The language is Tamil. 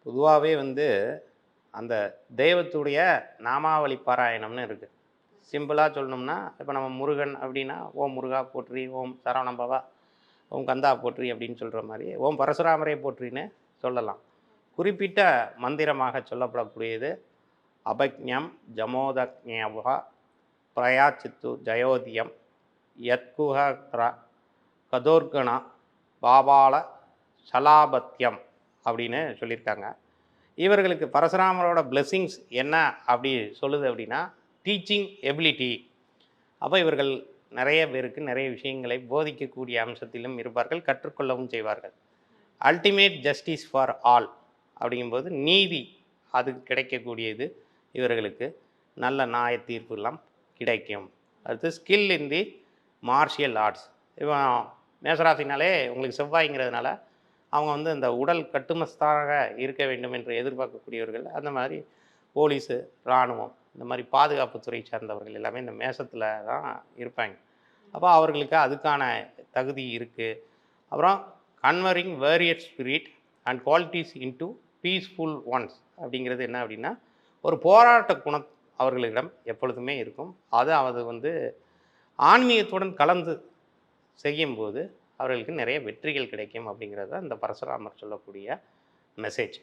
பொதுவாவே அந்த தெய்வத்துடைய நாமாவளி பாராயணம்னு இருக்கு. சிம்பிளா சொல்லணும்னா, இப்ப நம்ம முருகன் அப்படின்னா, ஓம் முருகா போற்றி, ஓம் சரவண பவ, ஓம் கந்தா போற்றி அப்படின்னு சொல்ற மாரி, ஓம் பரசுராமரே போற்றின்னு சொல்லலாம். குறிப்பிட்ட மந்திரமாக சொல்லப்படக்கூடியது அபக்ஞம் ஜமோதக்ஞவ பிரயாச்சித்து ஜயோதியம் யத்குஹத்ர கதோர்கணா பாபால சலாபத்யம் அப்படின்னு சொல்லியிருக்காங்க. இவர்களுக்கு பரசுராமரோட பிளெஸ்ஸிங்ஸ் என்ன அப்படி சொல்லுது அப்படின்னா, டீச்சிங் எபிலிட்டி. அப்போ இவர்கள் நிறைய பேருக்கு நிறைய விஷயங்களை போதிக்கக்கூடிய அம்சத்திலும் இருப்பார்கள், கற்றுக்கொள்ளவும் செய்வார்கள். அல்டிமேட் ஜஸ்டிஸ் ஃபார் ஆல் அப்படிங்கும்போது நீதி அது கிடைக்கக்கூடியது இவர்களுக்கு. நல்ல நியாய தீர்ப்புலாம் கிடைக்கும். அடுத்து ஸ்கில் இன் தி மார்ஷியல் ஆர்ட்ஸ். இவன் மேசராசினாலே உங்களுக்கு செவ்வாய்ங்கிறதுனால அவங்க அந்த உடல் கட்டுமஸ்தாக இருக்க வேண்டும் என்று எதிர்பார்க்கக்கூடியவர்கள். அந்த மாதிரி போலீஸு, இராணுவம், இந்த மாதிரி பாதுகாப்புத்துறை சார்ந்தவர்கள் எல்லாமே இந்த மேசத்தில் தான் இருப்பாங்க. அப்போ அவர்களுக்கு அதுக்கான தகுதி இருக்குது. அப்புறம் converting varied spirit and qualities into peaceful ones அப்படிங்கிறது என்ன அப்படின்னா, ஒரு போராட்ட குணம் அவர்களிடம் எப்பொழுதுமே இருக்கும். அது ஆன்மீகத்துடன் கலந்து செய்யும்போது அவர்களுக்கு நிறைய வெற்றிகள் கிடைக்கும் அப்படிங்கிறது தான் இந்த பரசுராமர் சொல்லக்கூடிய மெசேஜ்.